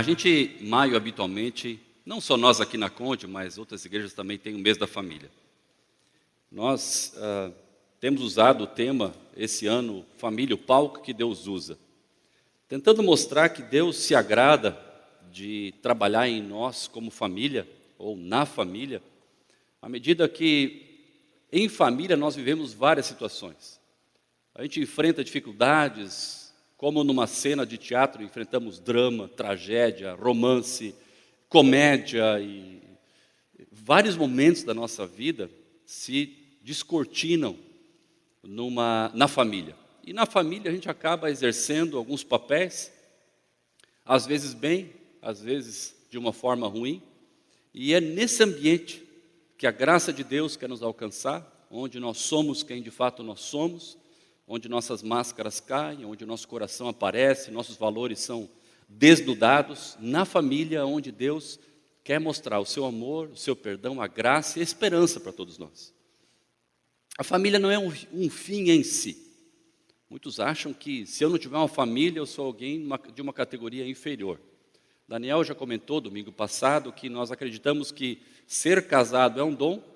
A gente, maio, habitualmente, não só nós aqui na Conde, mas outras igrejas também têm o mês da família. Nós temos usado o tema, esse ano, família, o palco que Deus usa. Tentando mostrar que Deus se agrada de trabalhar em nós como família, ou na família, à medida que em família nós vivemos várias situações. A gente enfrenta dificuldades, como numa cena de teatro enfrentamos drama, tragédia, romance, comédia e vários momentos da nossa vida se descortinam na família. E na família a gente acaba exercendo alguns papéis, às vezes bem, às vezes de uma forma ruim. E é nesse ambiente que a graça de Deus quer nos alcançar, onde nós somos quem de fato nós somos, onde nossas máscaras caem, onde nosso coração aparece, nossos valores são desnudados, na família onde Deus quer mostrar o seu amor, o seu perdão, a graça e a esperança para todos nós. A família não é um fim em si. Muitos acham que se eu não tiver uma família, eu sou alguém de uma categoria inferior. Daniel já comentou domingo passado que nós acreditamos que ser casado é um dom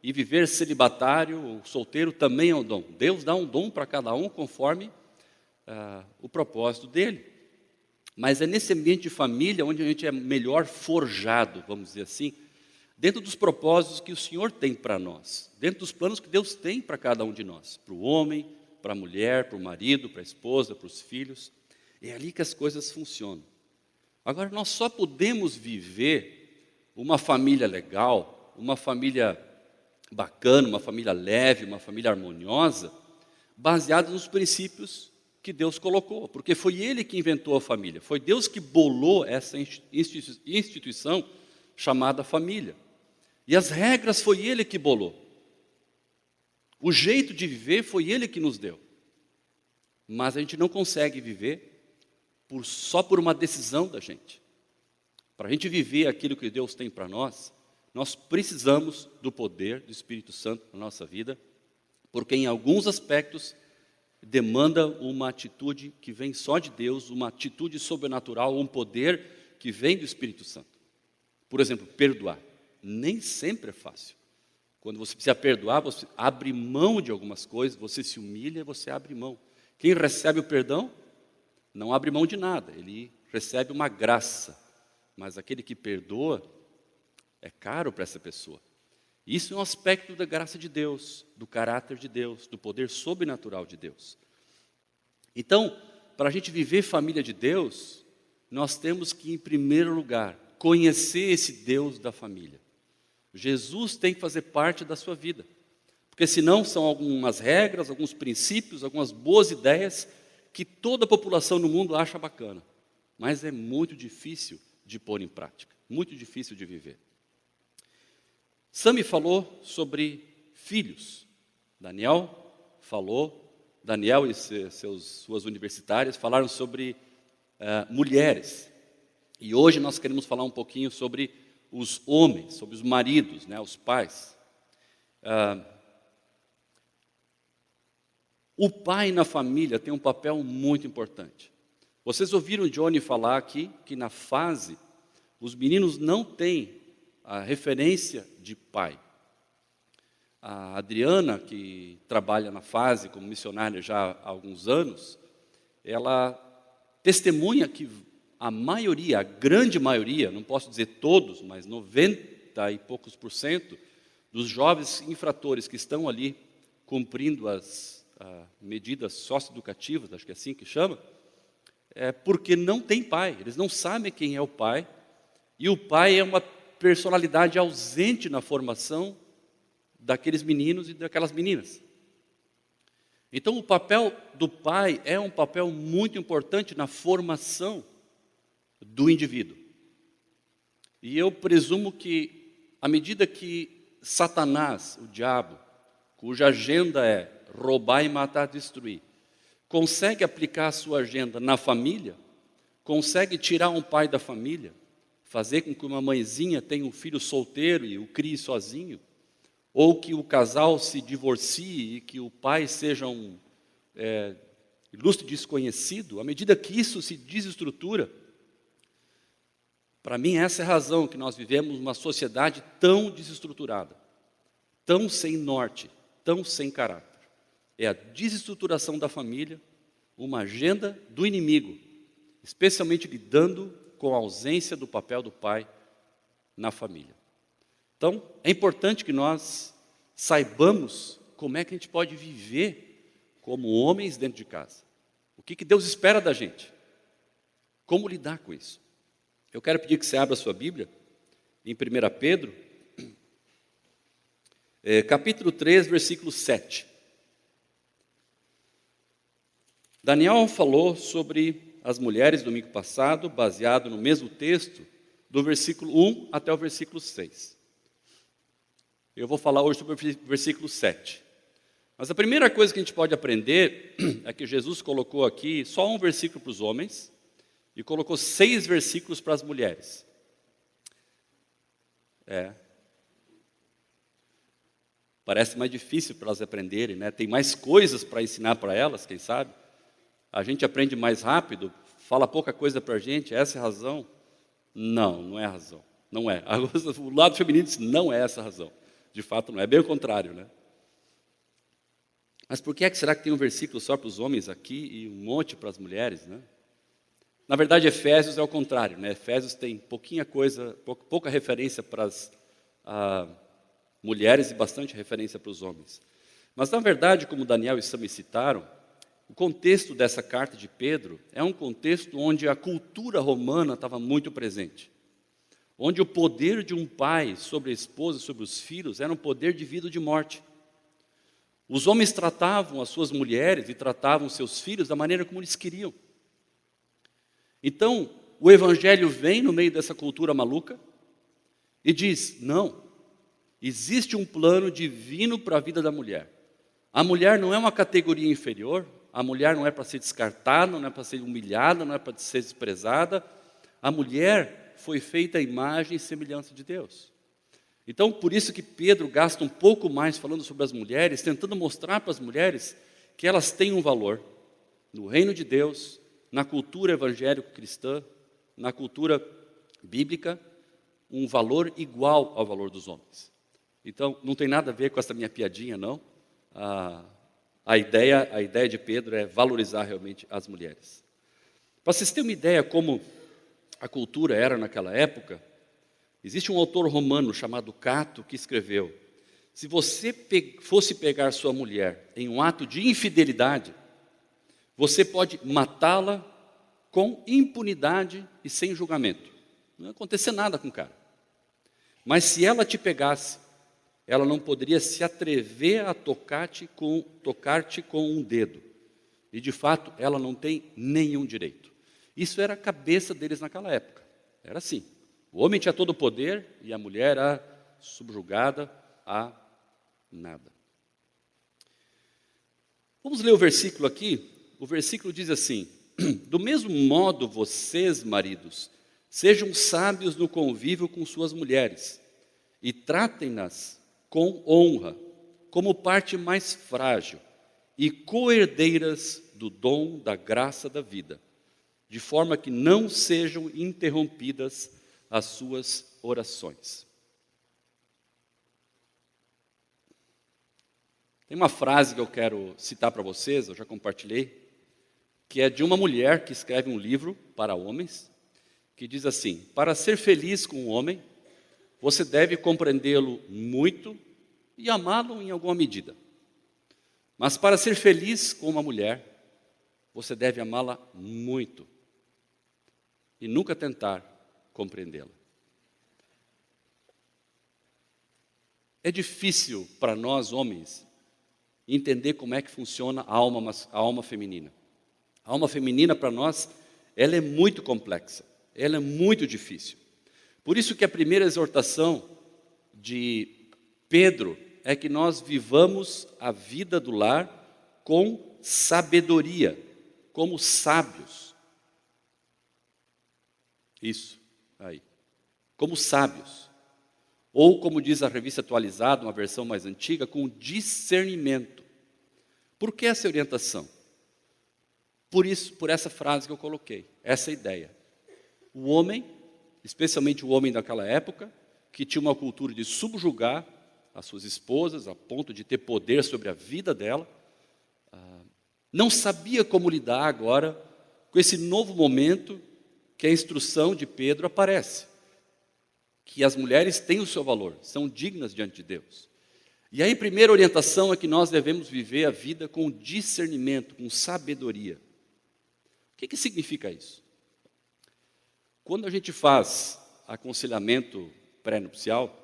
e viver celibatário ou solteiro também é um dom. Deus dá um dom para cada um conforme o propósito dele. Mas é nesse ambiente de família onde a gente é melhor forjado, vamos dizer assim, dentro dos propósitos que o Senhor tem para nós, dentro dos planos que Deus tem para cada um de nós, para o homem, para a mulher, para o marido, para a esposa, para os filhos. É ali que as coisas funcionam. Agora, nós só podemos viver uma família legal, uma família bacana, uma família leve, uma família harmoniosa, baseada nos princípios que Deus colocou, porque foi Ele que inventou a família, foi Deus que bolou essa instituição chamada família. E as regras foi Ele que bolou. O jeito de viver foi Ele que nos deu. Mas a gente não consegue viver só por uma decisão da gente. Para a gente viver aquilo que Deus tem para nós, nós precisamos do poder do Espírito Santo na nossa vida, porque em alguns aspectos demanda uma atitude que vem só de Deus, uma atitude sobrenatural, um poder que vem do Espírito Santo. Por exemplo, perdoar. Nem sempre é fácil. Quando você precisa perdoar, você abre mão de algumas coisas, você se humilha, você abre mão. Quem recebe o perdão não abre mão de nada, ele recebe uma graça. Mas aquele que perdoa, é caro para essa pessoa. Isso é um aspecto da graça de Deus, do caráter de Deus, do poder sobrenatural de Deus. Então, para a gente viver família de Deus, nós temos que, em primeiro lugar, conhecer esse Deus da família. Jesus tem que fazer parte da sua vida. Porque senão são algumas regras, alguns princípios, algumas boas ideias que toda a população no mundo acha bacana. Mas é muito difícil de pôr em prática, muito difícil de viver. Sami falou sobre filhos. Daniel e suas universitárias falaram sobre mulheres. E hoje nós queremos falar um pouquinho sobre os homens, sobre os maridos, os pais. O pai na família tem um papel muito importante. Vocês ouviram o Johnny falar aqui que na fase os meninos não têm a referência de pai. A Adriana, que trabalha na fase como missionária já há alguns anos, ela testemunha que a maioria, a grande maioria, não posso dizer todos, mas 90 e poucos % dos jovens infratores que estão ali cumprindo as medidas socioeducativas, acho que é assim que chama, é porque não tem pai, eles não sabem quem é o pai, e o pai é uma personalidade ausente na formação daqueles meninos e daquelas meninas. Então, o papel do pai é um papel muito importante na formação do indivíduo. E eu presumo que, à medida que Satanás, o diabo, cuja agenda é roubar e matar, destruir, consegue aplicar a sua agenda na família, consegue tirar um pai da família, fazer com que uma mãezinha tenha um filho solteiro e o crie sozinho, ou que o casal se divorcie e que o pai seja um ilustre desconhecido, à medida que isso se desestrutura, Para mim, essa é a razão que nós vivemos uma sociedade tão desestruturada, tão sem norte, tão sem caráter. É a desestruturação da família, uma agenda do inimigo, especialmente lidando com a ausência do papel do pai na família. Então, é importante que nós saibamos como é que a gente pode viver como homens dentro de casa. O que Deus espera da gente? Como lidar com isso? Eu quero pedir que você abra a sua Bíblia em 1 Pedro, capítulo 3, versículo 7. Daniel falou sobre as mulheres domingo passado, baseado no mesmo texto, do versículo 1 até o versículo 6. Eu vou falar hoje sobre o versículo 7. Mas a primeira coisa que a gente pode aprender é que Jesus colocou aqui só um versículo para os homens e colocou 6 versículos para as mulheres. Parece mais difícil para elas aprenderem, né? Tem mais coisas para ensinar para elas, quem sabe? A gente aprende mais rápido, fala pouca coisa para a gente, essa é a razão? Não, não é a razão. Não é. O lado feminino diz, não é essa a razão. De fato, não é. É bem o contrário, né? Mas por que será que tem um versículo só para os homens aqui e um monte para as mulheres, né? Na verdade, Efésios é o contrário, né? Efésios tem pouca referência para as mulheres e bastante referência para os homens. Mas, na verdade, como Daniel e Sam me citaram, o contexto dessa carta de Pedro é um contexto onde a cultura romana estava muito presente. Onde o poder de um pai sobre a esposa, sobre os filhos, era um poder de vida ou de morte. Os homens tratavam as suas mulheres e tratavam seus filhos da maneira como eles queriam. Então, o Evangelho vem no meio dessa cultura maluca e diz, não, existe um plano divino para a vida da mulher. A mulher não é uma categoria inferior, a mulher não é para ser descartada, não é para ser humilhada, não é para ser desprezada. A mulher foi feita à imagem e semelhança de Deus. Então, por isso que Pedro gasta um pouco mais falando sobre as mulheres, tentando mostrar para as mulheres que elas têm um valor no reino de Deus, na cultura evangélico-cristã, na cultura bíblica, um valor igual ao valor dos homens. Então, não tem nada a ver com essa minha piadinha, não. A ideia de Pedro é valorizar realmente as mulheres. Para vocês terem uma ideia como a cultura era naquela época, existe um autor romano chamado Cato que escreveu: se você fosse pegar sua mulher em um ato de infidelidade, você pode matá-la com impunidade e sem julgamento. Não ia acontecer nada com o cara. Mas se ela te pegasse, ela não poderia se atrever a tocar-te com um dedo. E, de fato, ela não tem nenhum direito. Isso era a cabeça deles naquela época. Era assim. O homem tinha todo o poder e a mulher era subjugada a nada. Vamos ler o versículo aqui. O versículo diz assim: do mesmo modo vocês, maridos, sejam sábios no convívio com suas mulheres e tratem-nas com honra, como parte mais frágil e co-herdeiras do dom da graça da vida, de forma que não sejam interrompidas as suas orações. Tem uma frase que eu quero citar para vocês, eu já compartilhei, que é de uma mulher que escreve um livro para homens, que diz assim: para ser feliz com um homem, você deve compreendê-lo muito e amá-lo em alguma medida. Mas para ser feliz com uma mulher, você deve amá-la muito e nunca tentar compreendê-la. É difícil para nós, homens, entender como é que funciona a alma feminina. A alma feminina, para nós, ela é muito complexa, ela é muito difícil. Por isso que a primeira exortação de Pedro é que nós vivamos a vida do lar com sabedoria, como sábios. Isso, aí. Como sábios. Ou, como diz a revista atualizada, uma versão mais antiga, com discernimento. Por que essa orientação? Por essa frase que eu coloquei, essa ideia. O homem especialmente o homem daquela época, que tinha uma cultura de subjugar as suas esposas, a ponto de ter poder sobre a vida dela, não sabia como lidar agora com esse novo momento que a instrução de Pedro aparece, que as mulheres têm o seu valor, são dignas diante de Deus. E aí a primeira orientação é que nós devemos viver a vida com discernimento, com sabedoria. O que significa isso? Quando a gente faz aconselhamento pré-nupcial,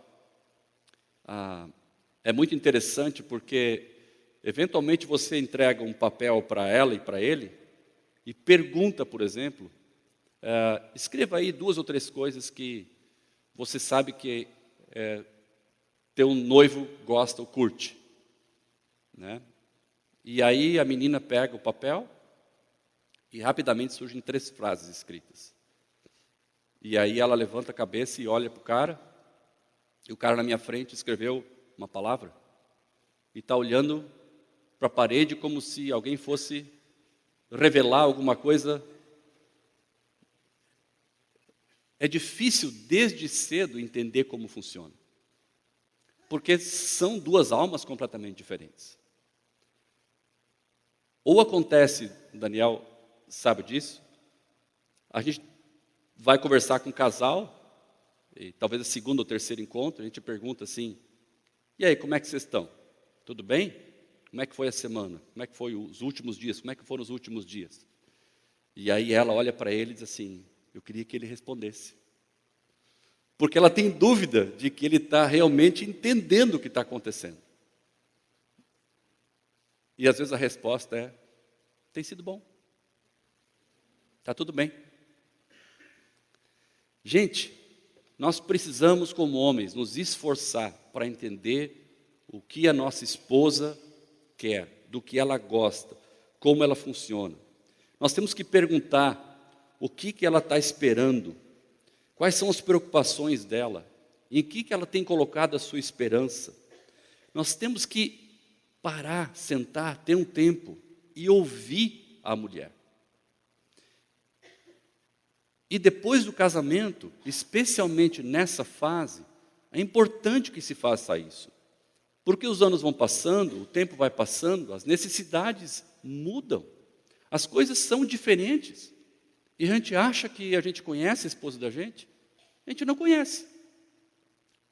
é muito interessante porque, eventualmente, você entrega um papel para ela e para ele e pergunta, por exemplo, escreva aí 2 ou 3 coisas que você sabe que teu noivo gosta ou curte. Né? E aí a menina pega o papel e rapidamente surgem 3 frases escritas. E aí ela levanta a cabeça e olha para o cara, e o cara na minha frente escreveu uma palavra, e está olhando para a parede como se alguém fosse revelar alguma coisa. É difícil desde cedo entender como funciona, porque são 2 almas completamente diferentes. Ou acontece, Daniel sabe disso, a gente vai conversar com um casal, e talvez o 2º ou 3º encontro, a gente pergunta assim, e aí, como é que vocês estão? Tudo bem? Como é que foi a semana? Como é que foi os últimos dias? Como é que foram os últimos dias? E aí ela olha para ele e diz assim, eu queria que ele respondesse. Porque ela tem dúvida de que ele está realmente entendendo o que está acontecendo. E às vezes a resposta é, tem sido bom. Está tudo bem. Gente, nós precisamos, como homens, nos esforçar para entender o que a nossa esposa quer, do que ela gosta, como ela funciona. Nós temos que perguntar o que ela está esperando, quais são as preocupações dela, em que ela tem colocado a sua esperança. Nós temos que parar, sentar, ter um tempo e ouvir a mulher. E depois do casamento, especialmente nessa fase, é importante que se faça isso. Porque os anos vão passando, o tempo vai passando, as necessidades mudam. As coisas são diferentes. E a gente acha que a gente conhece a esposa da gente. A gente não conhece.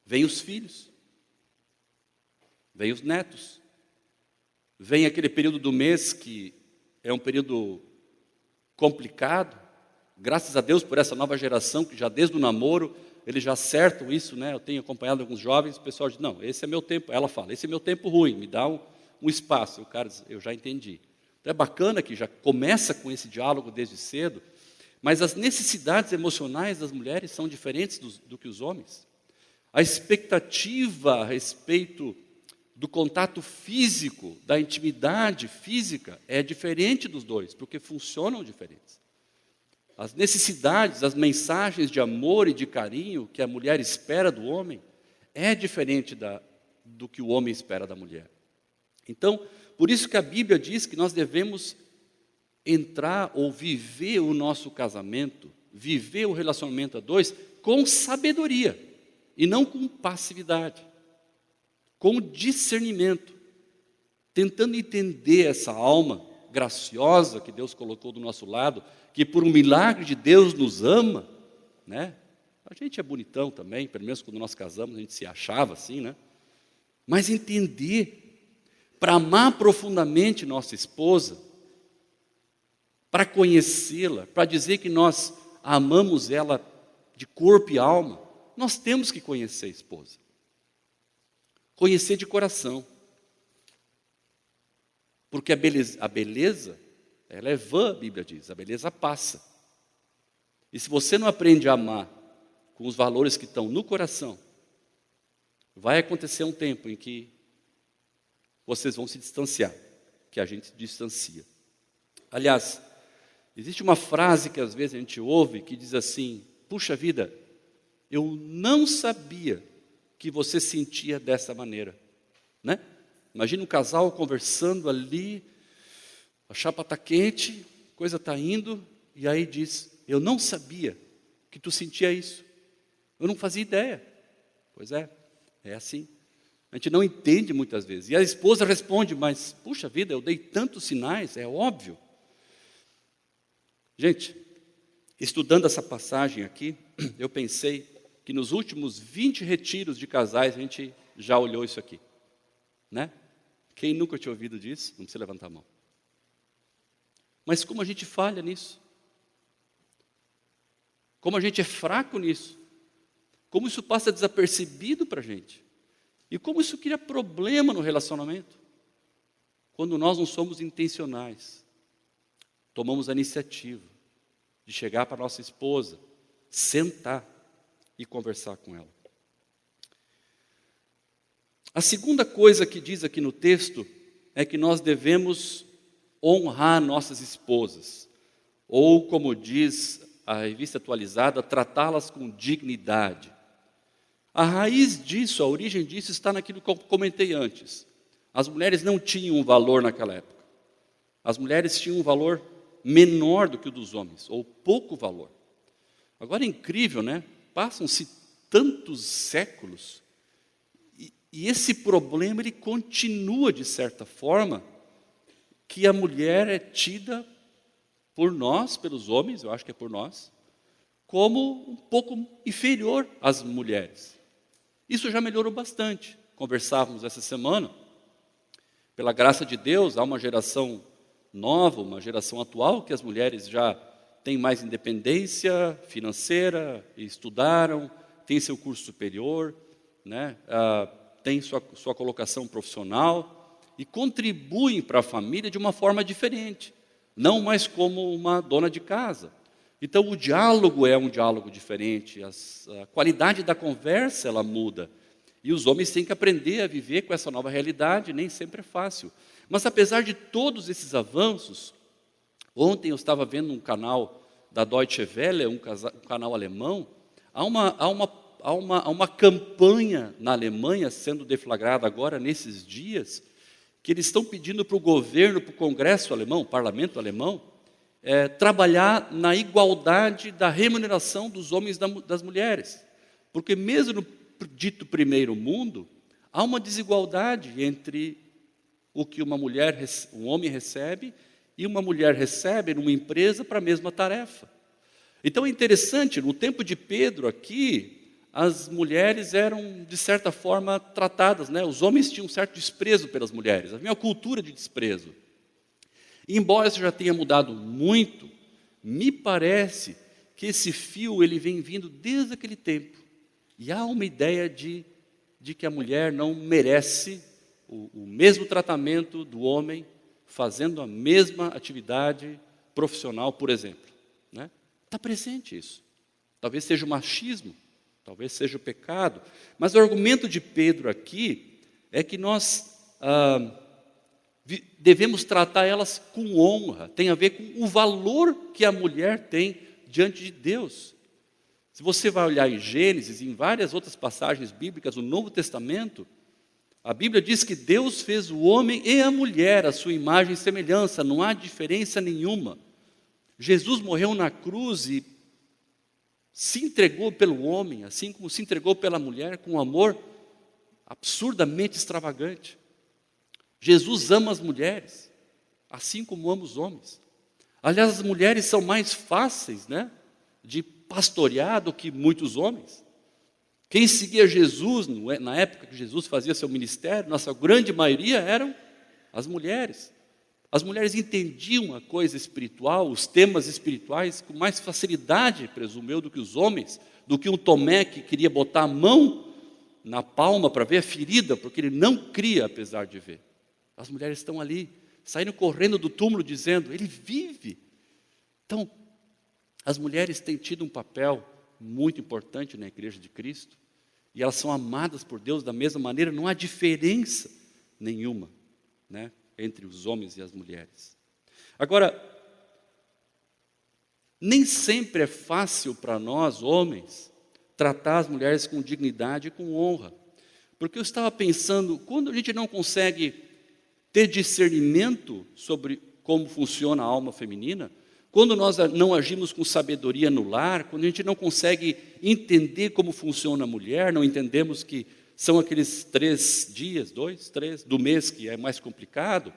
Vem os filhos. Vem os netos. Vem aquele período do mês que é um período complicado. Graças a Deus por essa nova geração, que já desde o namoro, eles já acertam isso, né? Eu tenho acompanhado alguns jovens, o pessoal diz, não, esse é meu tempo, ela fala, esse é meu tempo ruim, me dá um espaço. O cara diz, eu já entendi. Então é bacana que já começa com esse diálogo desde cedo, mas as necessidades emocionais das mulheres são diferentes do que os homens. A expectativa a respeito do contato físico, da intimidade física, é diferente dos dois, porque funcionam diferentes. As necessidades, as mensagens de amor e de carinho que a mulher espera do homem é diferente do que o homem espera da mulher. Então, por isso que a Bíblia diz que nós devemos entrar ou viver o nosso casamento, viver o relacionamento a 2 com sabedoria e não com passividade, com discernimento, tentando entender essa alma graciosa que Deus colocou do nosso lado, que por um milagre de Deus nos ama, né? A gente é bonitão também, pelo menos quando nós casamos, a gente se achava assim, né? Mas entender, para amar profundamente nossa esposa, para conhecê-la, para dizer que nós amamos ela de corpo e alma, nós temos que conhecer a esposa. Conhecer de coração. Porque a beleza, ela é vã, a Bíblia diz, a beleza passa. E se você não aprende a amar com os valores que estão no coração, vai acontecer um tempo em que vocês vão se distanciar, que a gente se distancia. Aliás, existe uma frase que às vezes a gente ouve que diz assim, puxa vida, eu não sabia que você sentia dessa maneira, né? Imagina um casal conversando ali, a chapa está quente, a coisa está indo, e aí diz, eu não sabia que tu sentia isso. Eu não fazia ideia. Pois é assim. A gente não entende muitas vezes. E a esposa responde, mas, puxa vida, eu dei tantos sinais, é óbvio. Gente, estudando essa passagem aqui, eu pensei que nos últimos 20 retiros de casais, a gente já olhou isso aqui. Né? Quem nunca tinha ouvido disso, não precisa levantar a mão. Mas como a gente falha nisso? Como a gente é fraco nisso? Como isso passa desapercebido para a gente? E como isso cria problema no relacionamento? Quando nós não somos intencionais, tomamos a iniciativa de chegar para a nossa esposa, sentar e conversar com ela. A segunda coisa que diz aqui no texto é que nós devemos honrar nossas esposas, ou como diz a revista atualizada, tratá-las com dignidade. A raiz disso, a origem disso está naquilo que eu comentei antes. As mulheres não tinham um valor naquela época. As mulheres tinham um valor menor do que o dos homens, ou pouco valor. Agora é incrível, né? Passam-se tantos séculos e esse problema ele continua de certa forma, que a mulher é tida por nós, pelos homens, eu acho que é por nós, como um pouco inferior às mulheres. Isso já melhorou bastante. Conversávamos essa semana, pela graça de Deus, há uma geração nova, uma geração atual, que as mulheres já têm mais independência financeira, estudaram, têm seu curso superior, né? Têm sua colocação profissional e contribuem para a família de uma forma diferente, não mais como uma dona de casa. Então, o diálogo é um diálogo diferente, a qualidade da conversa ela muda. E os homens têm que aprender a viver com essa nova realidade, nem sempre é fácil. Mas, apesar de todos esses avanços, ontem eu estava vendo um canal da Deutsche Welle, um canal alemão, há uma campanha na Alemanha sendo deflagrada agora, nesses dias, que eles estão pedindo para o governo, para o Congresso alemão, o parlamento alemão, trabalhar na igualdade da remuneração dos homens e das mulheres. Porque mesmo no dito primeiro mundo, há uma desigualdade entre o que um homem recebe e uma mulher recebe numa empresa para a mesma tarefa. Então é interessante, no tempo de Pedro aqui, as mulheres eram, de certa forma, tratadas, né? Os homens tinham um certo desprezo pelas mulheres, havia uma cultura de desprezo. E, embora isso já tenha mudado muito, me parece que esse fio ele vem vindo desde aquele tempo. E há uma ideia de que a mulher não merece o mesmo tratamento do homem, fazendo a mesma atividade profissional, por exemplo. Né? Está presente isso. Talvez seja o machismo, talvez seja o pecado. Mas o argumento de Pedro aqui é que nós devemos tratar elas com honra. Tem a ver com o valor que a mulher tem diante de Deus. Se você vai olhar em Gênesis e em várias outras passagens bíblicas do Novo Testamento, a Bíblia diz que Deus fez o homem e a mulher a sua imagem e semelhança, não há diferença nenhuma. Jesus morreu na cruz e se entregou pelo homem, assim como se entregou pela mulher, com um amor absurdamente extravagante. Jesus ama as mulheres, assim como ama os homens. Aliás, as mulheres são mais fáceis, né, de pastorear do que muitos homens. Quem seguia Jesus, na época que Jesus fazia seu ministério, nossa grande maioria eram as mulheres. As mulheres entendiam a coisa espiritual, os temas espirituais, com mais facilidade, presumo eu, do que os homens, do que um Tomé que queria botar a mão na palma para ver a ferida, porque ele não cria, apesar de ver. As mulheres estão ali, saindo correndo do túmulo, dizendo, ele vive. Então, as mulheres têm tido um papel muito importante na Igreja de Cristo, e elas são amadas por Deus da mesma maneira, não há diferença nenhuma, né, entre os homens e as mulheres. Agora, nem sempre é fácil para nós, homens, tratar as mulheres com dignidade e com honra, porque eu estava pensando, quando a gente não consegue ter discernimento sobre como funciona a alma feminina, quando nós não agimos com sabedoria no lar, quando a gente não consegue entender como funciona a mulher, não entendemos que são aqueles 3 dias, 2, 3, do mês que é mais complicado,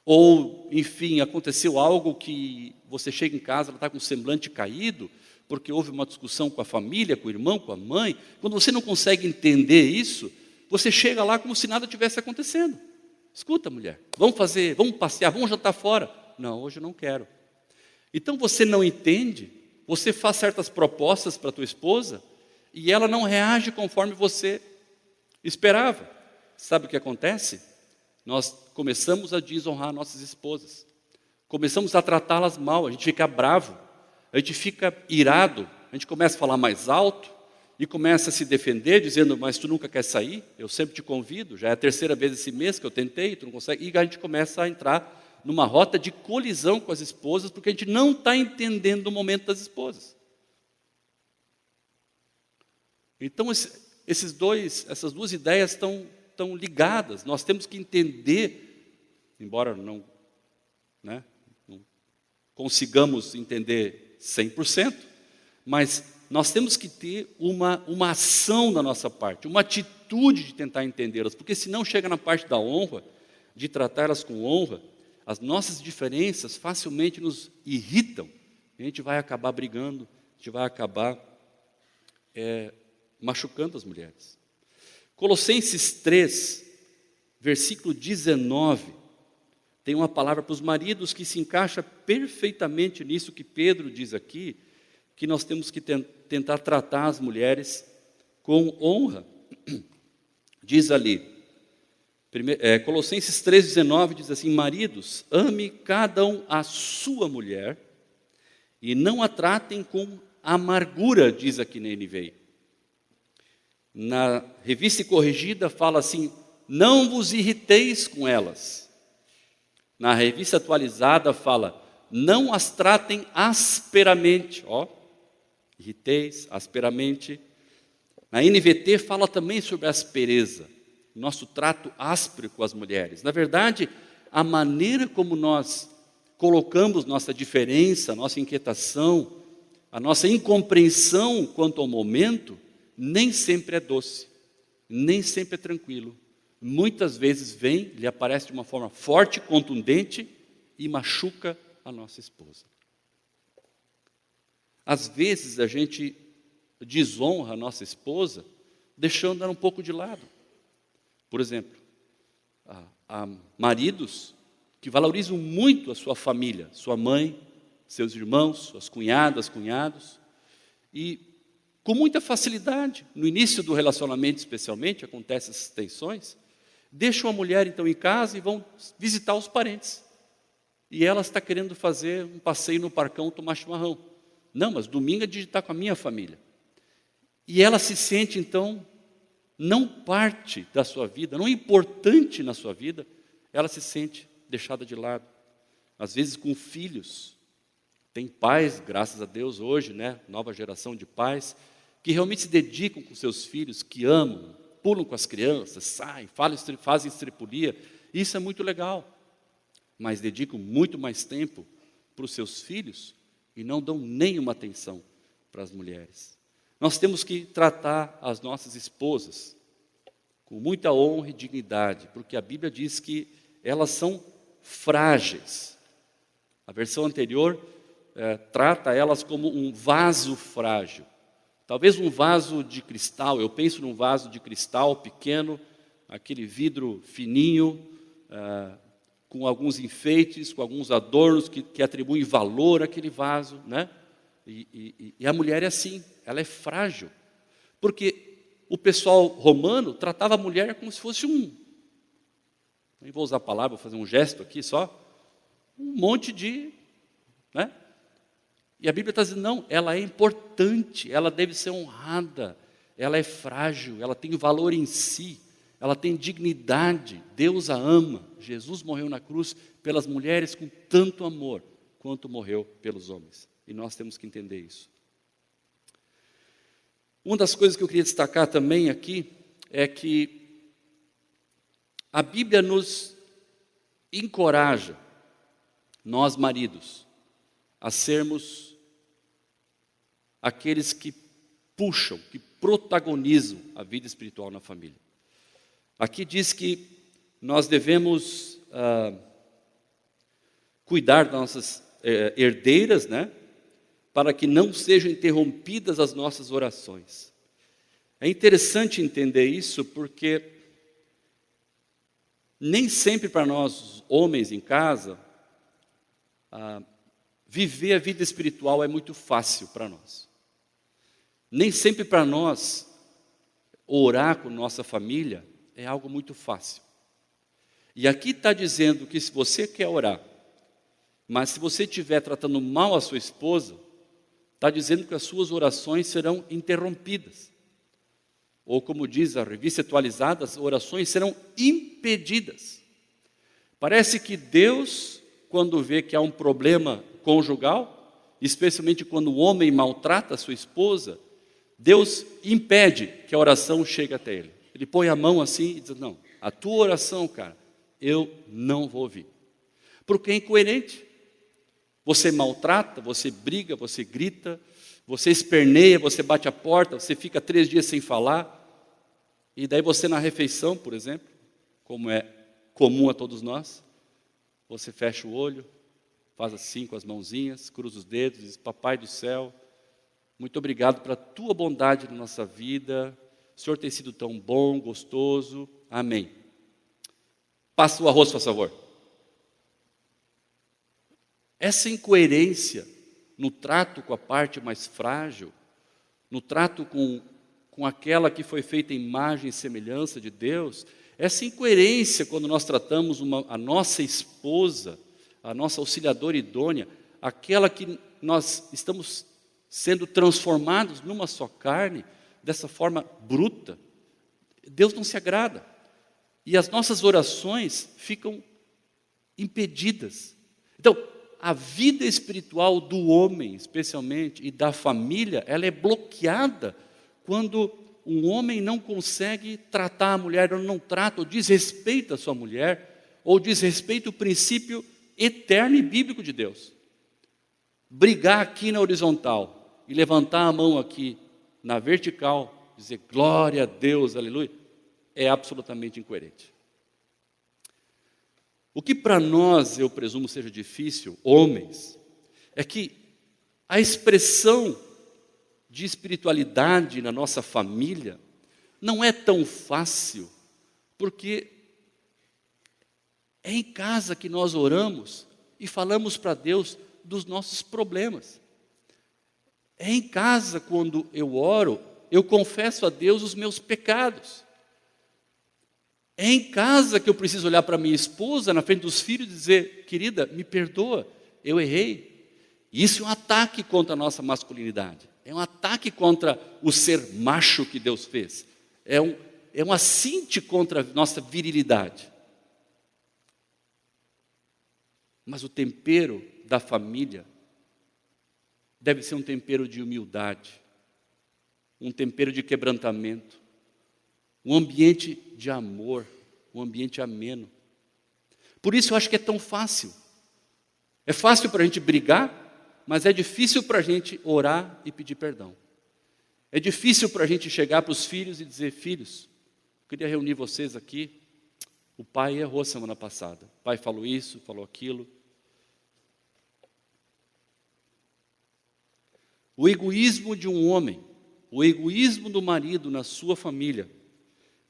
ou, enfim, aconteceu algo que você chega em casa, ela está com o semblante caído, porque houve uma discussão com a família, com o irmão, com a mãe. Quando você não consegue entender isso, você chega lá como se nada tivesse acontecendo. Escuta, mulher, vamos passear, vamos jantar fora. Não, hoje eu não quero. Então você não entende, você faz certas propostas para a tua esposa e ela não reage conforme você esperava. Sabe o que acontece? Nós começamos a desonrar nossas esposas, começamos a tratá-las mal, a gente fica bravo, a gente fica irado, a gente começa a falar mais alto e começa a se defender, dizendo, mas tu nunca quer sair? Eu sempre te convido, já é a 3ª vez esse mês que eu tentei, tu não consegue. E a gente começa a entrar numa rota de colisão com as esposas, porque a gente não está entendendo o momento das esposas. Então, essas 2 ideias estão ligadas. Nós temos que entender, embora não consigamos entender 100%, mas nós temos que ter uma ação da nossa parte, uma atitude de tentar entendê-las, porque senão chega na parte da honra, de tratá-las com honra, as nossas diferenças facilmente nos irritam, e a gente vai acabar brigando, a gente vai acabar machucando as mulheres. Colossenses 3, versículo 19, tem uma palavra para os maridos que se encaixa perfeitamente nisso que Pedro diz aqui, que nós temos que tentar tratar as mulheres com honra. Diz ali, Colossenses 3,19 diz assim, maridos, ame cada um a sua mulher e não a tratem com amargura, diz aqui na NVI. Na Revista Corrigida fala assim, não vos irriteis com elas. Na Revista Atualizada fala, não as tratem asperamente, irriteis, asperamente. Na NVT fala também sobre a aspereza, nosso trato áspero com as mulheres. Na verdade, a maneira como nós colocamos nossa diferença, nossa inquietação, a nossa incompreensão quanto ao momento, nem sempre é doce, nem sempre é tranquilo. Muitas vezes lhe aparece de uma forma forte, contundente e machuca a nossa esposa. Às vezes a gente desonra a nossa esposa, deixando ela um pouco de lado. Por exemplo, há maridos que valorizam muito a sua família, sua mãe, seus irmãos, suas cunhadas, cunhados, e com muita facilidade, no início do relacionamento especialmente, acontecem essas tensões, deixam a mulher então em casa e vão visitar os parentes. E ela está querendo fazer um passeio no parcão, tomar chimarrão. Não, mas domingo é de estar com a minha família. E ela se sente então, não parte da sua vida, não importante na sua vida, ela se sente deixada de lado. Às vezes com filhos. Tem pais, graças a Deus hoje, nova geração de pais, que realmente se dedicam com seus filhos, que amam, pulam com as crianças, saem, fazem estripulia. Isso é muito legal. Mas dedicam muito mais tempo para os seus filhos e não dão nenhuma atenção para as mulheres. Nós temos que tratar as nossas esposas com muita honra e dignidade, porque a Bíblia diz que elas são frágeis. A versão anterior trata elas como um vaso frágil. Talvez um vaso de cristal, eu penso num vaso de cristal pequeno, aquele vidro fininho, com alguns enfeites, com alguns adornos que atribuem valor àquele vaso, E a mulher é assim, ela é frágil. Porque o pessoal romano tratava a mulher como se fosse nem vou usar a palavra, vou fazer um gesto aqui só, um monte de... E a Bíblia está dizendo, não, ela é importante, ela deve ser honrada, ela é frágil, ela tem valor em si, ela tem dignidade, Deus a ama, Jesus morreu na cruz pelas mulheres com tanto amor, quanto morreu pelos homens, e nós temos que entender isso. Uma das coisas que eu queria destacar também aqui, é que a Bíblia nos encoraja, nós maridos, a sermos aqueles que puxam, que protagonizam a vida espiritual na família. Aqui diz que nós devemos cuidar das nossas herdeiras, né? Para que não sejam interrompidas as nossas orações. É interessante entender isso porque nem sempre para nós, homens em casa, viver a vida espiritual é muito fácil para nós. Nem sempre para nós, orar com nossa família é algo muito fácil. E aqui está dizendo que se você quer orar, mas se você estiver tratando mal a sua esposa, está dizendo que as suas orações serão interrompidas. Ou como diz a revista atualizada, as orações serão impedidas. Parece que Deus, quando vê que há um problema conjugal, especialmente quando o homem maltrata a sua esposa, Deus impede que a oração chegue até ele. Ele põe a mão assim e diz, não, a tua oração, cara, eu não vou ouvir. Porque é incoerente. Você maltrata, você briga, você grita, você esperneia, você bate a porta, você fica 3 dias sem falar. E daí você na refeição, por exemplo, como é comum a todos nós, você fecha o olho, faz assim com as mãozinhas, cruza os dedos, diz, papai do céu, muito obrigado pela tua bondade na nossa vida, o Senhor tem sido tão bom, gostoso, amém. Passa o arroz, por favor. Essa incoerência no trato com a parte mais frágil, no trato com aquela que foi feita em imagem e semelhança de Deus, essa incoerência quando nós tratamos a nossa esposa, a nossa auxiliadora idônea, aquela que nós estamos sendo transformados numa só carne, dessa forma bruta, Deus não se agrada. E as nossas orações ficam impedidas. Então, a vida espiritual do homem, especialmente, e da família, ela é bloqueada quando um homem não consegue tratar a mulher, ou não trata, ou desrespeita a sua mulher, ou desrespeita o princípio eterno e bíblico de Deus. Brigar aqui na horizontal e levantar a mão aqui na vertical, dizer glória a Deus, aleluia, é absolutamente incoerente. O que para nós, eu presumo, seja difícil, homens, é que a expressão de espiritualidade na nossa família não é tão fácil, porque é em casa que nós oramos e falamos para Deus dos nossos problemas. É em casa, quando eu oro, eu confesso a Deus os meus pecados. É em casa que eu preciso olhar para minha esposa, na frente dos filhos, e dizer, querida, me perdoa, eu errei. Isso é um ataque contra a nossa masculinidade. É um ataque contra o ser macho que Deus fez. É um assinte contra a nossa virilidade. Mas o tempero da família deve ser um tempero de humildade, um tempero de quebrantamento, um ambiente de amor, um ambiente ameno. Por isso eu acho que é tão fácil. É fácil para a gente brigar, mas é difícil para a gente orar e pedir perdão. É difícil para a gente chegar para os filhos e dizer, filhos, eu queria reunir vocês aqui, o pai errou semana passada, o pai falou isso, falou aquilo. O egoísmo de um homem, o egoísmo do marido na sua família,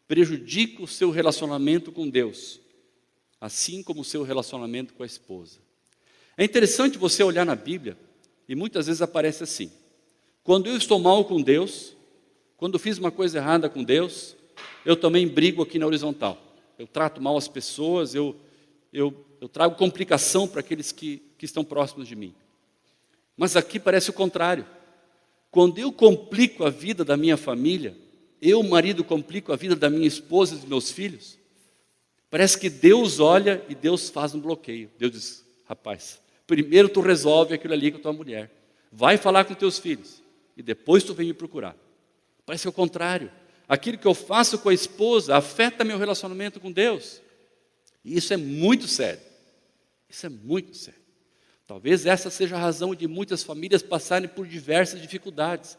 prejudica o seu relacionamento com Deus, assim como o seu relacionamento com a esposa. É interessante você olhar na Bíblia, e muitas vezes aparece assim, quando eu estou mal com Deus, quando fiz uma coisa errada com Deus, eu também brigo aqui na horizontal, eu trato mal as pessoas, eu trago complicação para aqueles que estão próximos de mim. Mas aqui parece o contrário. Quando eu complico a vida da minha família, eu, marido, complico a vida da minha esposa e dos meus filhos, parece que Deus olha e Deus faz um bloqueio. Deus diz, rapaz, primeiro tu resolve aquilo ali com a tua mulher, vai falar com teus filhos, e depois tu vem me procurar. Parece que é o contrário. Aquilo que eu faço com a esposa afeta meu relacionamento com Deus. E isso é muito sério. Isso é muito sério. Talvez essa seja a razão de muitas famílias passarem por diversas dificuldades.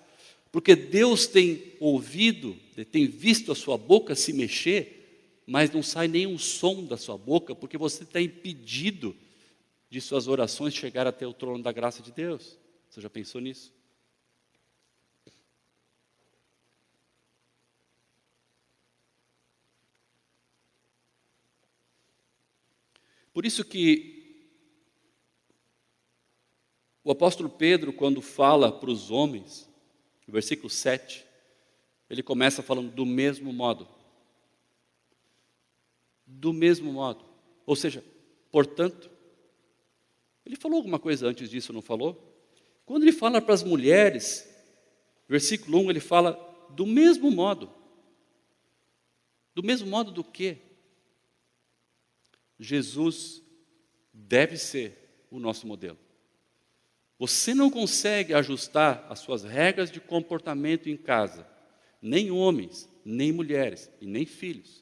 Porque Deus tem ouvido, tem visto a sua boca se mexer, mas não sai nenhum som da sua boca, porque você está impedido de suas orações chegar até o trono da graça de Deus. Você já pensou nisso? Por isso que o apóstolo Pedro, quando fala para os homens, no versículo 7, ele começa falando do mesmo modo. Do mesmo modo. Ou seja, portanto, ele falou alguma coisa antes disso, não falou? Quando ele fala para as mulheres, versículo 1, ele fala do mesmo modo. Do mesmo modo do quê? Jesus deve ser o nosso modelo. Você não consegue ajustar as suas regras de comportamento em casa, nem homens, nem mulheres e nem filhos,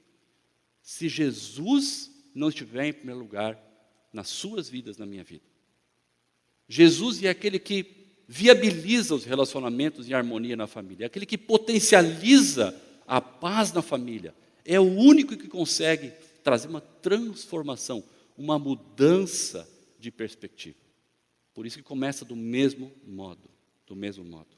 se Jesus não estiver em primeiro lugar nas suas vidas, na minha vida. Jesus é aquele que viabiliza os relacionamentos em harmonia na família, é aquele que potencializa a paz na família, é o único que consegue trazer uma transformação, uma mudança de perspectiva. Por isso que começa do mesmo modo, do mesmo modo.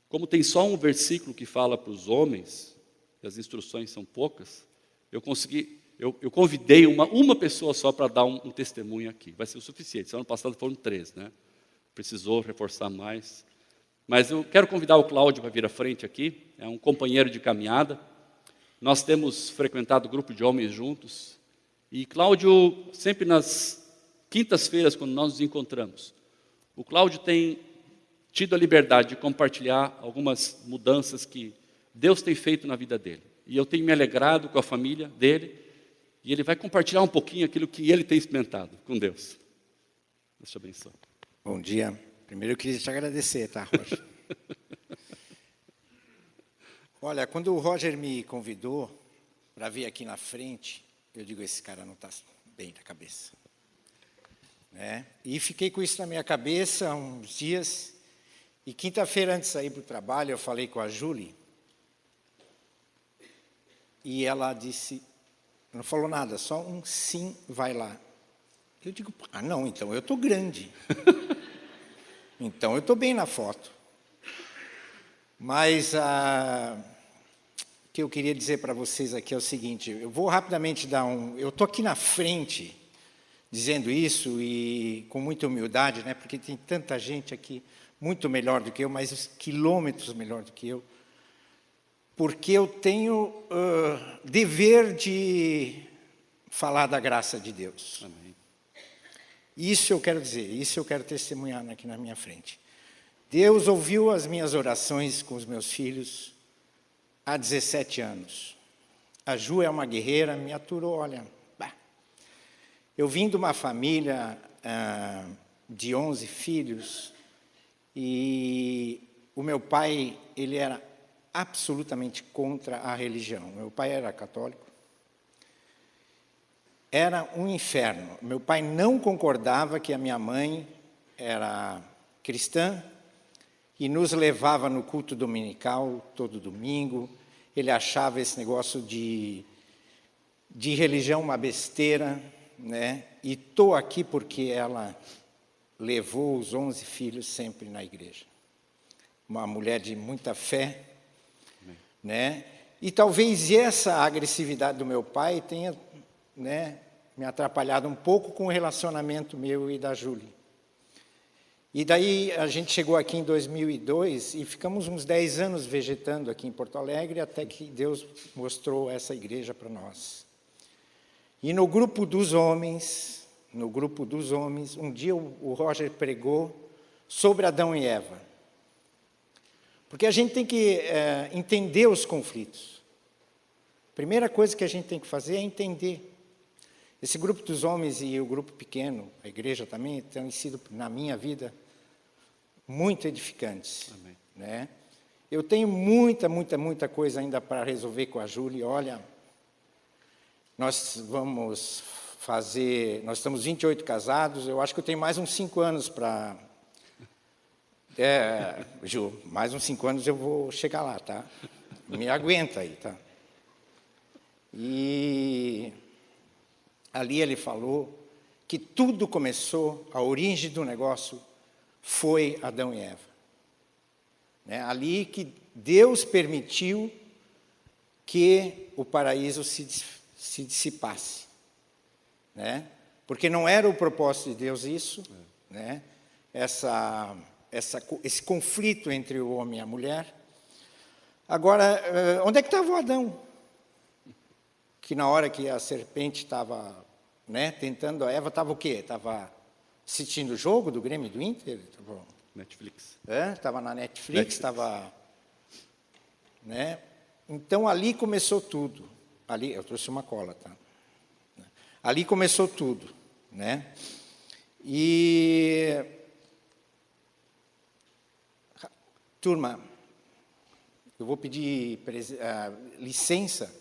Como tem só um versículo que fala para os homens, e as instruções são poucas, eu convidei uma pessoa só para dar um testemunho aqui. Vai ser o suficiente. Ano passado foram 3, né? Precisou reforçar mais. Mas eu quero convidar o Cláudio para vir à frente aqui. É um companheiro de caminhada. Nós temos frequentado o grupo de homens juntos. E Cláudio, sempre nas quintas-feiras, quando nós nos encontramos, o Cláudio tem tido a liberdade de compartilhar algumas mudanças que Deus tem feito na vida dele. E eu tenho me alegrado com a família dele, e ele vai compartilhar um pouquinho aquilo que ele tem experimentado com Deus. Deus te abençoe. Bom dia. Primeiro eu queria te agradecer, tá, Roger? Olha, quando o Roger me convidou para vir aqui na frente, eu digo, esse cara não está bem da cabeça. Né? E fiquei com isso na minha cabeça há uns dias. E quinta-feira, antes de sair para o trabalho, eu falei com a Julie. E ela disse, não falou nada, só um sim, vai lá. Eu digo, não, então eu estou grande. Então eu estou bem na foto. Mas o que eu queria dizer para vocês aqui é o seguinte, eu vou rapidamente eu estou aqui na frente dizendo isso e com muita humildade, né, porque tem tanta gente aqui muito melhor do que eu, mas quilômetros melhor do que eu, porque eu tenho dever de falar da graça de Deus. Amém. Isso eu quero dizer, isso eu quero testemunhar aqui na minha frente. Deus ouviu as minhas orações com os meus filhos há 17 anos. A Ju é uma guerreira, me aturou, olha. Eu vim de uma família de 11 filhos e o meu pai, ele era absolutamente contra a religião. Meu pai era católico. Era um inferno. Meu pai não concordava que a minha mãe era cristã e nos levava no culto dominical todo domingo. Ele achava esse negócio de religião uma besteira, né? E estou aqui porque ela levou os 11 filhos sempre na igreja. Uma mulher de muita fé, né? E talvez essa agressividade do meu pai tenha, né, me atrapalhado um pouco com o relacionamento meu e da Júlia. E daí a gente chegou aqui em 2002 e ficamos uns 10 anos vegetando aqui em Porto Alegre até que Deus mostrou essa igreja para nós. E no grupo dos homens, um dia o Roger pregou sobre Adão e Eva. Porque a gente tem que entender os conflitos. A primeira coisa que a gente tem que fazer é entender. Esse grupo dos homens e o grupo pequeno, a igreja também, têm sido, na minha vida, muito edificantes. Amém. Né? Eu tenho muita coisa ainda para resolver com a Júlia. Olha, nós vamos nós estamos 28 casados, eu acho que eu tenho mais uns 5 anos para... Ju, mais uns 5 anos eu vou chegar lá, tá? Me aguenta aí, tá? E ali ele falou que tudo começou, a origem do negócio foi Adão e Eva. Né? Ali que Deus permitiu que o paraíso se dissipasse. Né? Porque não era o propósito de Deus isso, né? Esse conflito entre o homem e a mulher. Agora, onde é que estava o Adão? Que na hora que a serpente estava, né, tentando a Eva, estava o quê? Estava assistindo o jogo do Grêmio e do Inter? Netflix. Estava na Netflix, estava... Né? Então, ali começou tudo. Ali, eu trouxe uma cola, tá? Ali começou tudo, né? E... Turma, eu vou pedir licença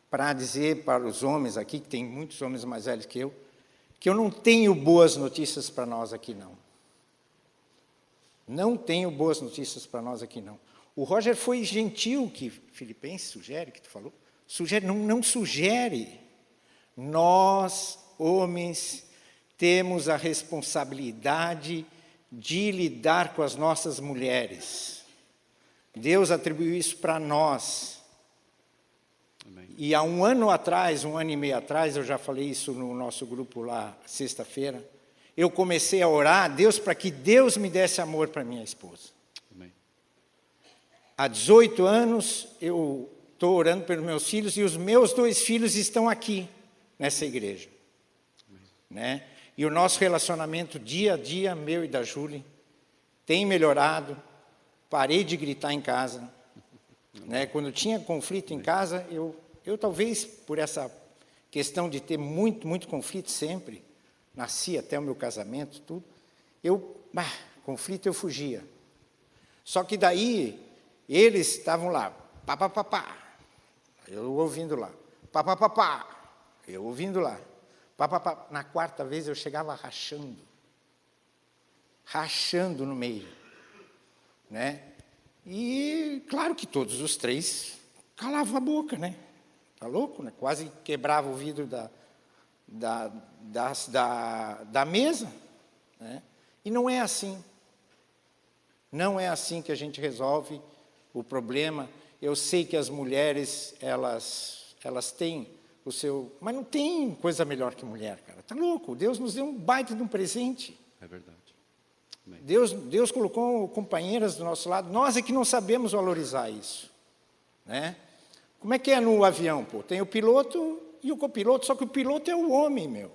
para dizer para os homens aqui, que tem muitos homens mais velhos que eu não tenho boas notícias para nós aqui, não. Não tenho boas notícias para nós aqui, não. O Roger foi gentil, que Filipenses sugere, que tu falou. Sugere, não sugere. Nós, homens, temos a responsabilidade de lidar com as nossas mulheres. Deus atribuiu isso para nós. Amém. E há um ano e meio atrás, eu já falei isso no nosso grupo lá, sexta-feira, eu comecei a orar a Deus para que Deus me desse amor para minha esposa. Amém. Há 18 anos, eu estou orando pelos meus filhos, e os meus 2 filhos estão aqui, nessa igreja. Né? E o nosso relacionamento, dia a dia, meu e da Júlia, tem melhorado. Parei de gritar em casa. Né? Quando tinha conflito em casa, eu talvez, por essa questão de ter muito conflito sempre, nasci até o meu casamento, tudo, conflito eu fugia. Só que daí, eles estavam lá, pá, eu ouvindo lá, pá, eu ouvindo lá, pá. Na quarta vez eu chegava rachando no meio, né? E claro que todos os 3 calavam a boca, né? Tá louco, né? Quase quebrava o vidro da mesa, né? E não é assim. Não é assim que a gente resolve o problema. Eu sei que as mulheres, elas têm o seu... Mas não tem coisa melhor que mulher, cara. Tá louco? Deus nos deu um baita de um presente. É verdade. Amém. Deus colocou companheiras do nosso lado. Nós é que não sabemos valorizar isso. Né? Como é que é no avião? Pô? Tem o piloto e o copiloto, só que o piloto é o homem, meu.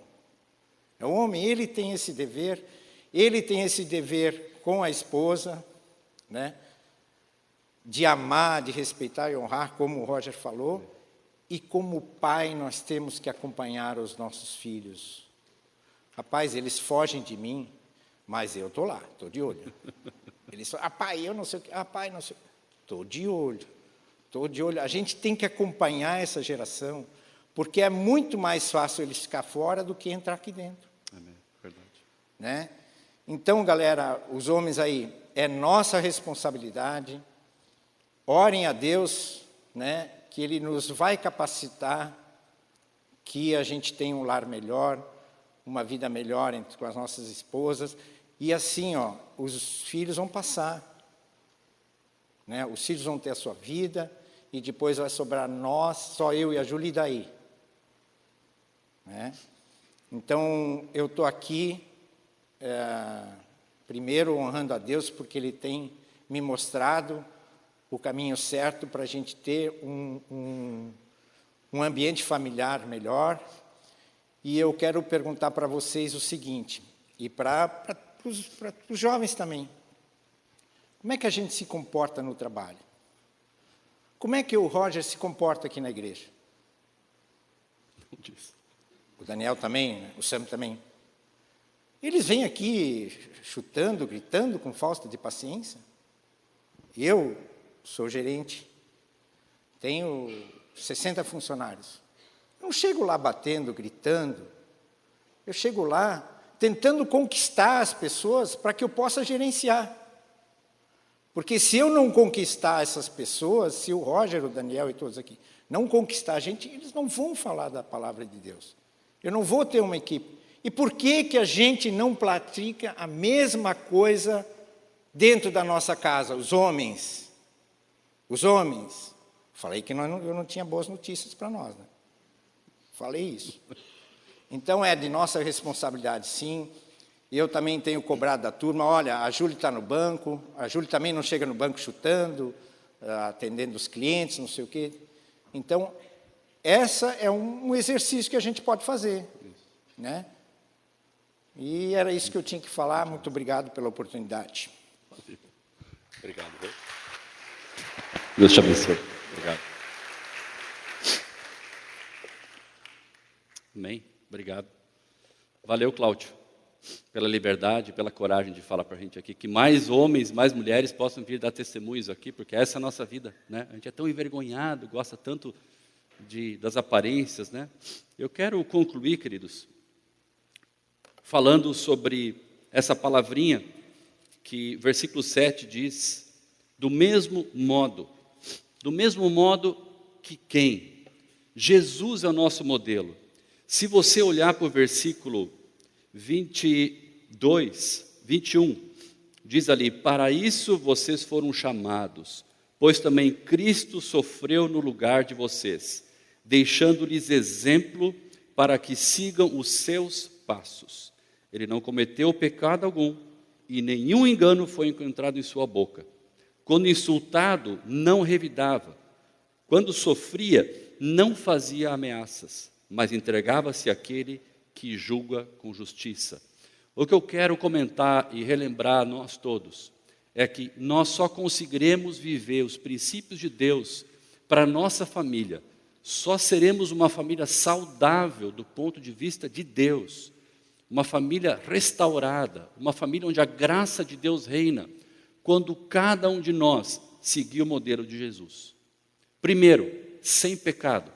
É o homem, ele tem esse dever com a esposa, né? De amar, de respeitar e honrar, como o Roger falou, e como pai nós temos que acompanhar os nossos filhos. Rapaz, eles fogem de mim, mas eu estou lá, estou de olho. Eles falam, pai, eu não sei o que, pai, não sei o que. Estou de olho. A gente tem que acompanhar essa geração, porque é muito mais fácil eles ficar fora do que entrar aqui dentro. Amém. Verdade. Né? Então, galera, os homens aí, é nossa responsabilidade. Orem a Deus, né, que Ele nos vai capacitar, que a gente tenha um lar melhor, uma vida melhor com as nossas esposas. E assim, os filhos vão passar. Né? Os filhos vão ter a sua vida, e depois vai sobrar nós, só eu e a Júlia, e daí? Né? Então, eu estou aqui, primeiro honrando a Deus, porque Ele tem me mostrado o caminho certo para a gente ter um ambiente familiar melhor. E eu quero perguntar para vocês o seguinte, e para os jovens também. Como é que a gente se comporta no trabalho? Como é que o Roger se comporta aqui na igreja? O Daniel também, né? O Sam também. Eles vêm aqui chutando, gritando, com falta de paciência. Eu sou gerente, tenho 60 funcionários. Não chego lá batendo, gritando, Eu chego lá tentando conquistar as pessoas para que eu possa gerenciar. Porque se eu não conquistar essas pessoas, se o Roger, o Daniel e todos aqui não conquistar a gente, eles não vão falar da palavra de Deus. Eu não vou ter uma equipe. E por que a gente não pratica a mesma coisa dentro da nossa casa? Os homens. Os homens. Falei que eu não tinha boas notícias para nós, né? Falei isso. Então é de nossa responsabilidade, sim. Eu também tenho cobrado da turma, olha, a Júlia está no banco, a Júlia também não chega no banco chutando, atendendo os clientes, não sei o quê. Então, essa é um exercício que a gente pode fazer, né? E era isso que eu tinha que falar. Muito obrigado pela oportunidade. Obrigado. Deus te abençoe. Obrigado. Amém. Obrigado. Valeu, Cláudio, pela liberdade, pela coragem de falar para a gente aqui. Que mais homens, mais mulheres possam vir dar testemunhos aqui, porque essa é a nossa vida, né? A gente é tão envergonhado, gosta tanto das aparências, né? Eu quero concluir, queridos, falando sobre essa palavrinha que versículo 7 diz, do mesmo modo que quem? Jesus é o nosso modelo. Se você olhar para o versículo 22, 21, diz ali, para isso vocês foram chamados, pois também Cristo sofreu no lugar de vocês, deixando-lhes exemplo para que sigam os seus passos. Ele não cometeu pecado algum e nenhum engano foi encontrado em sua boca. Quando insultado, não revidava. Quando sofria, não fazia ameaças, mas entregava-se àquele que julga com justiça. O que eu quero comentar e relembrar a nós todos é que nós só conseguiremos viver os princípios de Deus para a nossa família. Só seremos uma família saudável do ponto de vista de Deus, uma família restaurada, uma família onde a graça de Deus reina, quando cada um de nós seguir o modelo de Jesus. Primeiro, sem pecado.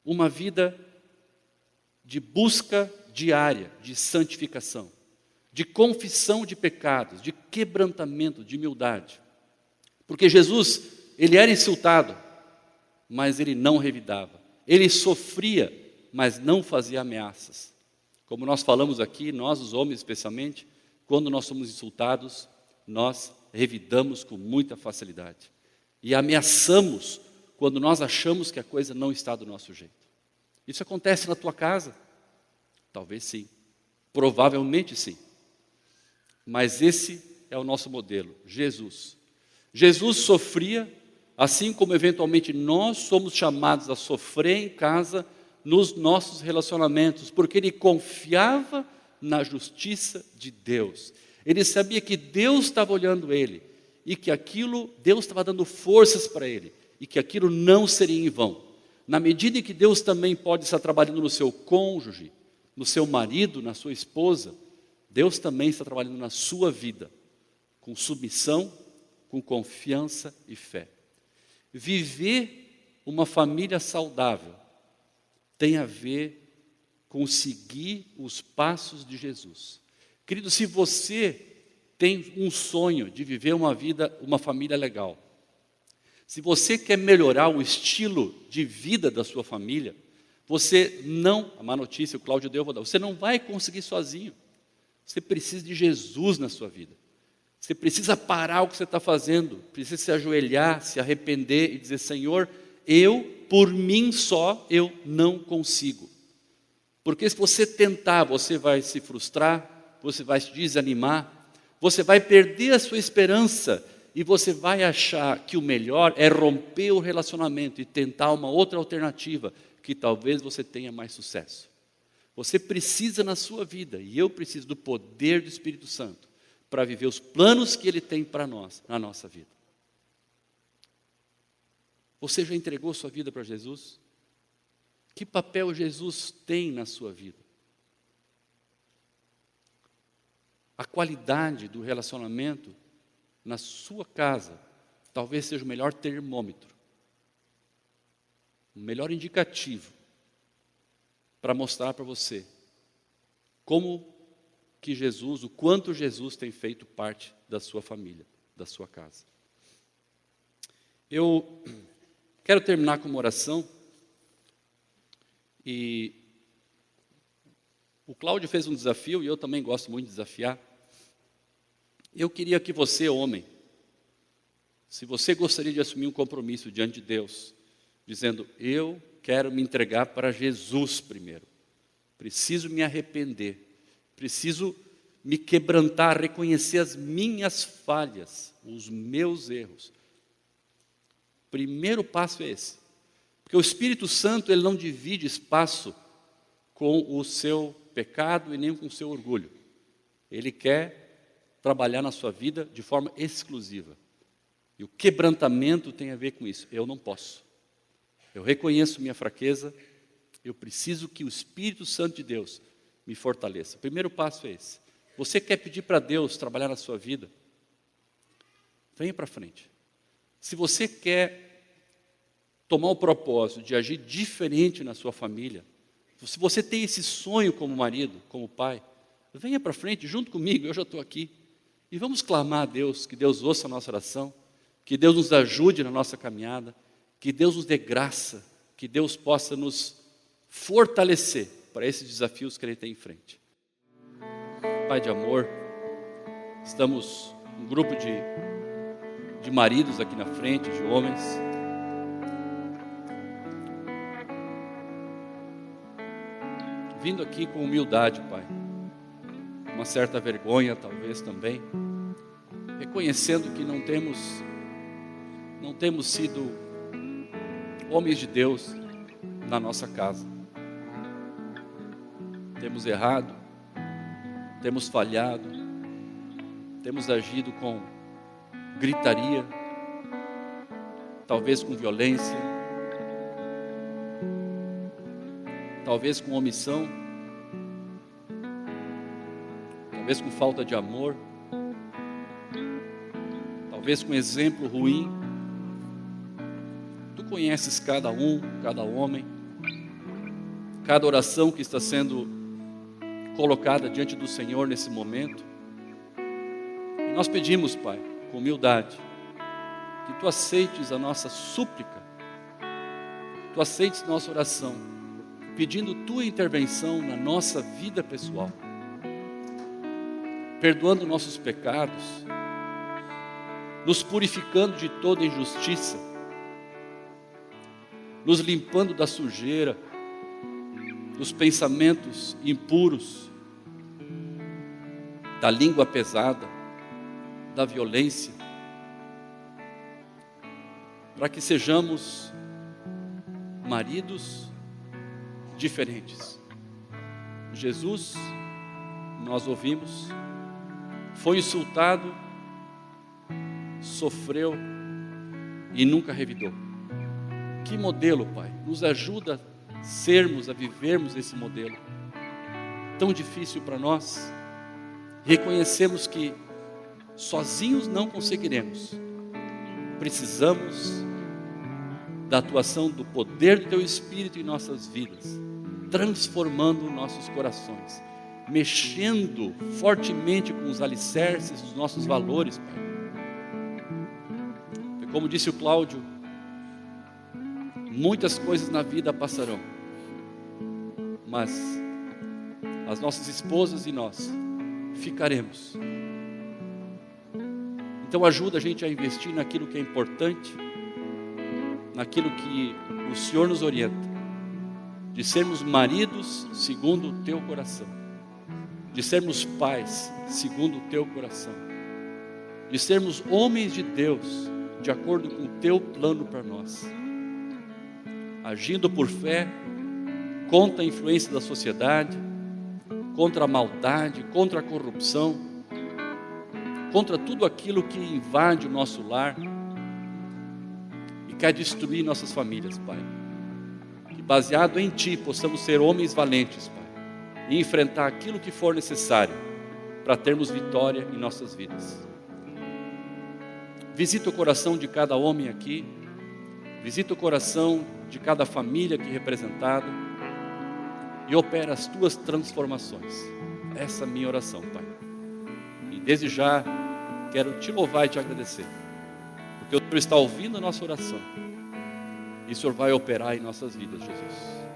Uma vida de busca diária, de santificação, de confissão de pecados, de quebrantamento, de humildade. Porque Jesus, ele era insultado, mas ele não revidava. Ele sofria, mas não fazia ameaças. Como nós falamos aqui, nós os homens especialmente, quando nós somos insultados, nós revidamos com muita facilidade. E ameaçamos quando nós achamos que a coisa não está do nosso jeito. Isso acontece na tua casa? Talvez sim. Provavelmente sim. Mas esse é o nosso modelo, Jesus. Jesus sofria, assim como eventualmente nós somos chamados a sofrer em casa, nos nossos relacionamentos, porque ele confiava na justiça de Deus. Ele sabia que Deus estava olhando ele e que aquilo, Deus estava dando forças para ele e que aquilo não seria em vão. Na medida em que Deus também pode estar trabalhando no seu cônjuge, no seu marido, na sua esposa, Deus também está trabalhando na sua vida, com submissão, com confiança e fé. Viver uma família saudável tem a ver com seguir os passos de Jesus. Querido, se você tem um sonho de viver uma vida, uma família legal, se você quer melhorar o estilo de vida da sua família, você não, a má notícia, o Cláudio deu, eu vou dar, você não vai conseguir sozinho. Você precisa de Jesus na sua vida. Você precisa parar o que você está fazendo, precisa se ajoelhar, se arrepender e dizer, Senhor, por mim só, eu não consigo. Porque se você tentar, você vai se frustrar, você vai se desanimar, você vai perder a sua esperança e você vai achar que o melhor é romper o relacionamento e tentar uma outra alternativa, que talvez você tenha mais sucesso. Você precisa na sua vida, e eu preciso do poder do Espírito Santo, para viver os planos que Ele tem para nós, na nossa vida. Você já entregou sua vida para Jesus? Que papel Jesus tem na sua vida? A qualidade do relacionamento na sua casa talvez seja o melhor termômetro, o melhor indicativo para mostrar para você como que Jesus, o quanto Jesus tem feito parte da sua família, da sua casa. Eu quero terminar com uma oração, e o Cláudio fez um desafio, e eu também gosto muito de desafiar. Eu queria que você, homem, se você gostaria de assumir um compromisso diante de Deus, dizendo, eu quero me entregar para Jesus primeiro, preciso me arrepender, preciso me quebrantar, reconhecer as minhas falhas, os meus erros. Primeiro passo é esse. Porque o Espírito Santo, ele não divide espaço com o seu pecado e nem com o seu orgulho. Ele quer trabalhar na sua vida de forma exclusiva. E o quebrantamento tem a ver com isso. Eu não posso. Eu reconheço minha fraqueza, eu preciso que o Espírito Santo de Deus me fortaleça. O primeiro passo é esse. Você quer pedir para Deus trabalhar na sua vida? Venha para frente. Se você quer tomar o propósito de agir diferente na sua família, se você tem esse sonho como marido, como pai, venha para frente junto comigo, eu já estou aqui. E vamos clamar a Deus, que Deus ouça a nossa oração, que Deus nos ajude na nossa caminhada, que Deus nos dê graça, que Deus possa nos fortalecer para esses desafios que Ele tem em frente. Pai de amor, estamos um grupo de maridos aqui na frente, de homens. Vindo aqui com humildade, Pai, uma certa vergonha talvez também, reconhecendo que não temos sido homens de Deus na nossa casa. Temos errado, temos falhado, temos agido com gritaria, talvez com violência, talvez com omissão, talvez com falta de amor, talvez com exemplo ruim. Tu conheces cada um, cada homem, cada oração que está sendo colocada diante do Senhor nesse momento. E nós pedimos, Pai, com humildade, que Tu aceites a nossa súplica, Tu aceites nossa oração, pedindo Tua intervenção na nossa vida pessoal, perdoando nossos pecados, nos purificando de toda injustiça, nos limpando da sujeira, dos pensamentos impuros, da língua pesada, da violência, para que sejamos maridos diferentes. Jesus, nós ouvimos, foi insultado, sofreu e nunca revidou. Que modelo, Pai, nos ajuda a vivermos esse modelo tão difícil para nós. Reconhecemos que sozinhos não conseguiremos, precisamos da atuação do poder do Teu Espírito em nossas vidas, transformando nossos corações, mexendo fortemente com os alicerces dos nossos valores, Pai. E como disse o Cláudio, muitas coisas na vida passarão, mas as nossas esposas e nós ficaremos. Então ajuda a gente a investir naquilo que é importante, naquilo que o Senhor nos orienta, de sermos maridos segundo o Teu coração, de sermos pais segundo o Teu coração, de sermos homens de Deus de acordo com o Teu plano para nós, agindo por fé, contra a influência da sociedade, contra a maldade, contra a corrupção, contra tudo aquilo que invade o nosso lar e quer destruir nossas famílias, Pai. Que baseado em Ti possamos ser homens valentes, Pai, e enfrentar aquilo que for necessário para termos vitória em nossas vidas. Visita o coração de cada homem aqui, visita o coração de cada família aqui representada e opera as Tuas transformações. Essa é a minha oração, Pai. E desde já quero te louvar e te agradecer, porque o Senhor está ouvindo a nossa oração e o Senhor vai operar em nossas vidas, Jesus.